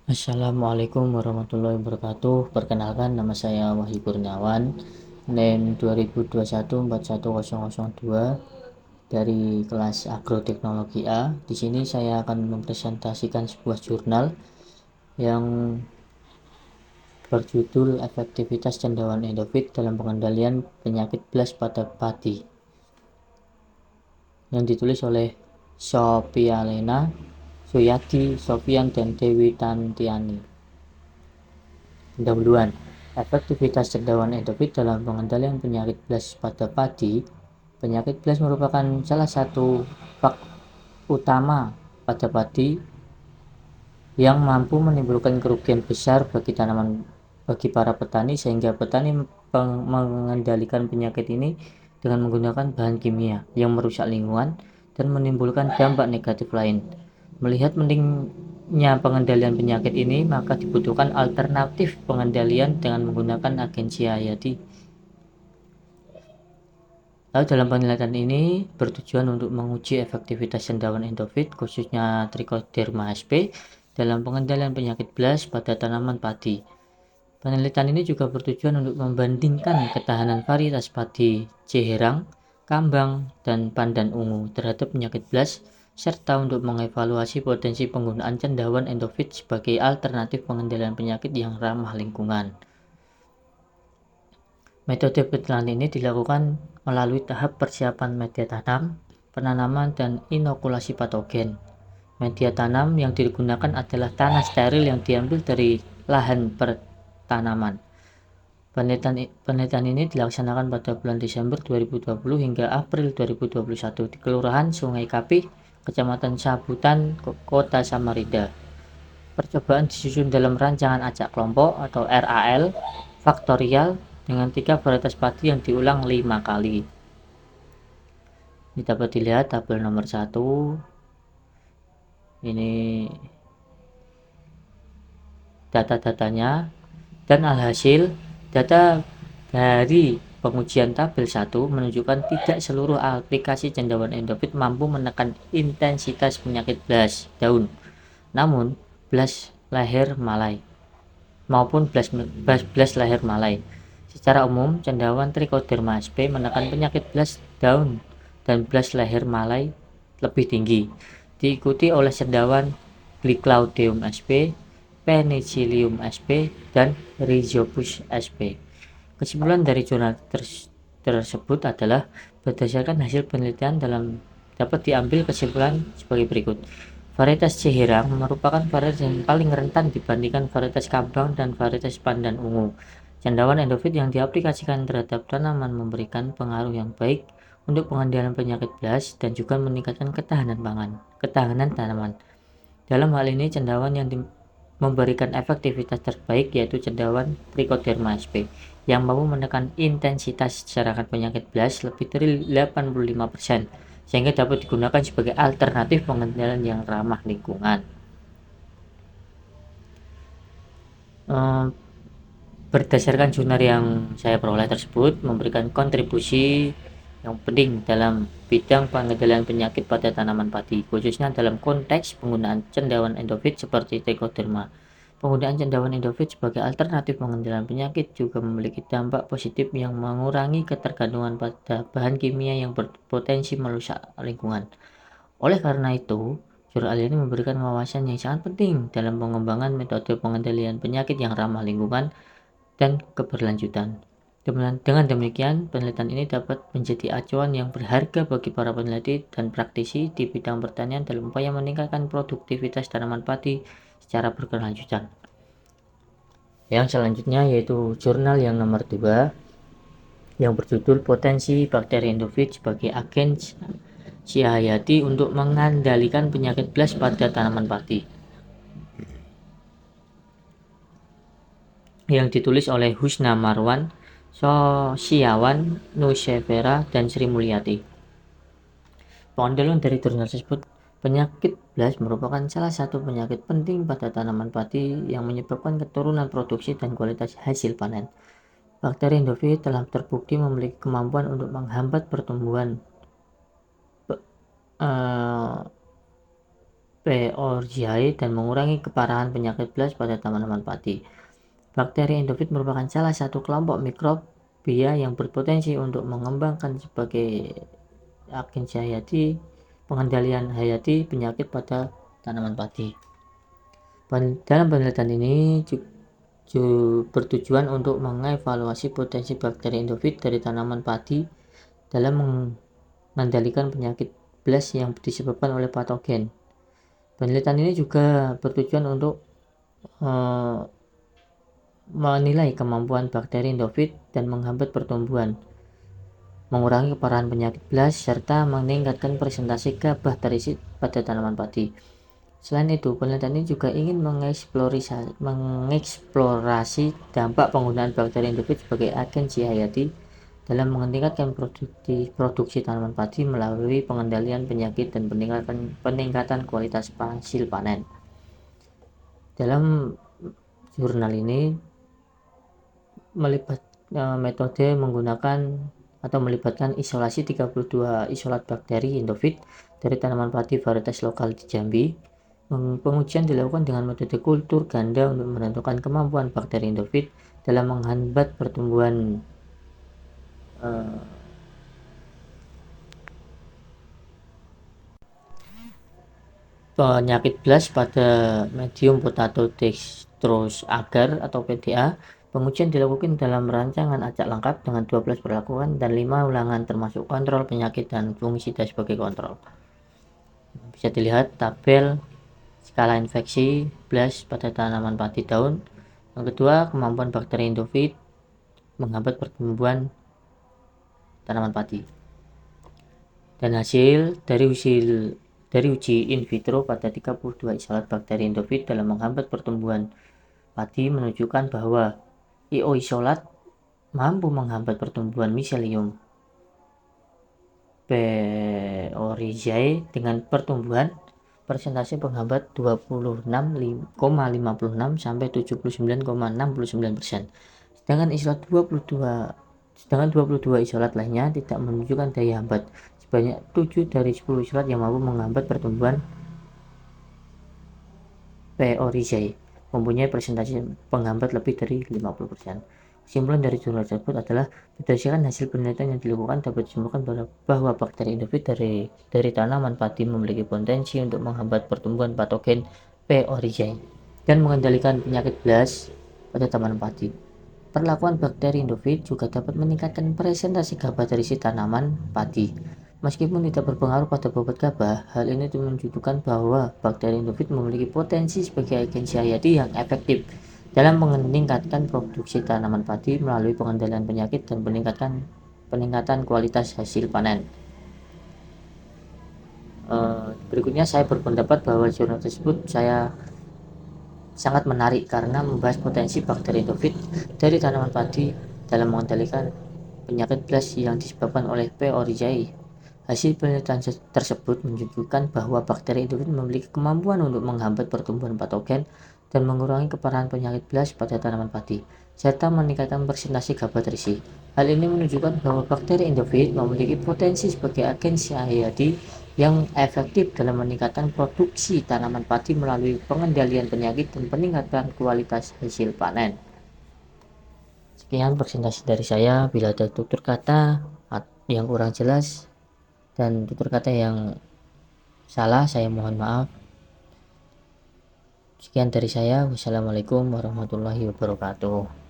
Assalamualaikum warahmatullahi wabarakatuh. Perkenalkan, nama saya Wahyu Kurniawan, NIM 2021-41002 dari kelas Agroteknologi A. Di sini saya akan mempresentasikan sebuah jurnal yang berjudul Efektivitas Cendawan Endofit dalam Pengendalian Penyakit Blast pada Padi, yang ditulis oleh Sophia Lena, Suyadi, Sofian, dan Dewi Tantiani. Pendahuluan. Efektivitas cendawan endofit dalam pengendalian penyakit blast pada padi. Penyakit blast merupakan salah satu faktor utama pada padi yang mampu menimbulkan kerugian besar bagi para petani, sehingga petani mengendalikan penyakit ini dengan menggunakan bahan kimia yang merusak lingkungan dan menimbulkan dampak negatif lain. Melihat pentingnya pengendalian penyakit ini, maka dibutuhkan alternatif pengendalian dengan menggunakan agensi hayati. Lalu dalam penelitian ini bertujuan untuk menguji efektivitas cendawan endofit, khususnya Trichoderma sp, dalam pengendalian penyakit blast pada tanaman padi. Penelitian ini juga bertujuan untuk membandingkan ketahanan varietas padi Ceherang, Kambang, dan Pandan Ungu terhadap penyakit blast, serta untuk mengevaluasi potensi penggunaan cendawan endofit sebagai alternatif pengendalian penyakit yang ramah lingkungan. Metode penelitian ini dilakukan melalui tahap persiapan media tanam, penanaman, dan inokulasi patogen. Media tanam yang digunakan adalah tanah steril yang diambil dari lahan pertanaman. Penelitian ini dilaksanakan pada bulan Desember 2020 hingga April 2021 di Kelurahan Sungai Kapih, Kecamatan Sabutan, Kota Samarinda. Percobaan disusun dalam rancangan acak kelompok atau RAL faktorial dengan 3 varietas padi yang diulang 5 kali. Ini dapat dilihat tabel nomor 1. Ini data-datanya, dan alhasil data dari pengujian tabel 1 menunjukkan tidak seluruh aplikasi cendawan endofit mampu menekan intensitas penyakit blast daun, namun blast leher malai maupun blast leher malai. Secara umum, cendawan Trichoderma sp menekan penyakit blast daun dan blast leher malai lebih tinggi, diikuti oleh cendawan Glyclaudium sp, Penicillium sp, dan Rhizopus sp. Kesimpulan dari jurnal tersebut adalah berdasarkan hasil penelitian dapat diambil kesimpulan sebagai berikut. Varietas Ceherang merupakan varietas yang paling rentan dibandingkan varietas Kambang dan varietas Pandan Ungu. Cendawan endofit yang diaplikasikan terhadap tanaman memberikan pengaruh yang baik untuk pengendalian penyakit blast dan juga meningkatkan ketahanan tanaman. Dalam hal ini, cendawan yang memberikan efektivitas terbaik yaitu cendawan Trichoderma sp yang mampu menekan intensitas serangan penyakit blast lebih dari 85%, sehingga dapat digunakan sebagai alternatif pengendalian yang ramah lingkungan. Berdasarkan jurnal yang saya peroleh tersebut memberikan kontribusi yang penting dalam bidang pengendalian penyakit pada tanaman padi, khususnya dalam konteks penggunaan cendawan endofit seperti Trichoderma. Penggunaan cendawan endofit sebagai alternatif pengendalian penyakit juga memiliki dampak positif yang mengurangi ketergantungan pada bahan kimia yang berpotensi merusak lingkungan. Oleh karena itu, jurnal ini memberikan wawasan yang sangat penting dalam pengembangan metode pengendalian penyakit yang ramah lingkungan dan keberlanjutan. Dengan demikian, penelitian ini dapat menjadi acuan yang berharga bagi para peneliti dan praktisi di bidang pertanian dalam upaya meningkatkan produktivitas tanaman padi secara berkelanjutan. Yang selanjutnya yaitu jurnal yang nomor 2 yang berjudul Potensi Bakteri Endofit sebagai Agen hayati untuk mengendalikan penyakit blast pada tanaman padi, yang ditulis oleh Husna Marwan, Sosiawan, Nusevera, dan Sri Mulyati. Pengandalan dari jurnal tersebut, penyakit blast merupakan salah satu penyakit penting pada tanaman padi yang menyebabkan keturunan produksi dan kualitas hasil panen. Bakteri endofit telah terbukti memiliki kemampuan untuk menghambat pertumbuhan P. oryzae dan mengurangi keparahan penyakit belas pada tanaman padi. Bakteri endofit merupakan salah satu kelompok mikrobia yang berpotensi untuk mengembangkan sebagai agensi hayati pengendalian hayati penyakit pada tanaman padi. Dalam penelitian ini bertujuan untuk mengevaluasi potensi bakteri endofit dari tanaman padi dalam mengendalikan penyakit belas yang disebabkan oleh patogen. Penelitian ini juga bertujuan untuk menilai kemampuan bakteri endofit dan menghambat pertumbuhan, mengurangi keparahan penyakit belas, serta meningkatkan presentasi gabah terisi pada tanaman padi. Selain itu, penelitian ini juga ingin mengeksplorasi dampak penggunaan bakteri endofit sebagai agensi hayati dalam meningkatkan produksi tanaman padi melalui pengendalian penyakit dan peningkatan kualitas hasil panen. Dalam jurnal ini metode melibatkan isolasi 32 isolat bakteri endofit dari tanaman padi varietas lokal di Jambi. Pengujian dilakukan dengan metode kultur ganda untuk menentukan kemampuan bakteri endofit dalam menghambat pertumbuhan penyakit belas pada medium potato dextrose agar atau PDA. Pengujian dilakukan dalam rancangan acak lengkap dengan 12 perlakuan dan 5 ulangan termasuk kontrol penyakit dan fungisida sebagai kontrol. Bisa dilihat tabel skala infeksi belas pada tanaman padi daun. Yang kedua, kemampuan bakteri endofit menghambat pertumbuhan tanaman padi. Dan hasil dari uji in vitro pada 32 isolat bakteri endofit dalam menghambat pertumbuhan padi menunjukkan bahwa IO isolat mampu menghambat pertumbuhan Miselium P. oryzae dengan pertumbuhan persentase penghambat 26,56 sampai 79,69%. Sedangkan 22 isolat lainnya tidak menunjukkan daya hambat. Sebanyak 7 dari 10 isolat yang mampu menghambat pertumbuhan P. oryzae mempunyai persentase penghambat lebih dari 50%. Kesimpulan dari jurnal tersebut adalah berdasarkan hasil penelitian yang dilakukan dapat disimpulkan bahwa bakteri endofit dari tanaman padi memiliki potensi untuk menghambat pertumbuhan patogen P. oryzae dan mengendalikan penyakit belas pada tanaman padi. Perlakuan bakteri endofit juga dapat meningkatkan presentasi gabah terisi tanaman padi. Meskipun tidak berpengaruh pada bobot gabah, hal ini menunjukkan bahwa bakteri endofit memiliki potensi sebagai agensi hayati yang efektif dalam meningkatkan produksi tanaman padi melalui pengendalian penyakit dan peningkatan kualitas hasil panen. Berikutnya saya berpendapat bahwa jurnal tersebut sangat menarik karena membahas potensi bakteri endofit dari tanaman padi dalam mengendalikan penyakit belas yang disebabkan oleh P. oryzae. Hasil penelitian tersebut menunjukkan bahwa bakteri endofit memiliki kemampuan untuk menghambat pertumbuhan patogen dan mengurangi keparahan penyakit belas pada tanaman padi, serta meningkatkan presentasi gabah terisi. Hal ini menunjukkan bahwa bakteri endofit memiliki potensi sebagai agensi hayati yang efektif dalam meningkatkan produksi tanaman padi melalui pengendalian penyakit dan peningkatan kualitas hasil panen. Sekian presentasi dari saya. Bila ada tutur kata yang kurang jelas dan tutur kata yang salah, saya mohon maaf. Sekian dari saya. Wassalamualaikum warahmatullahi wabarakatuh.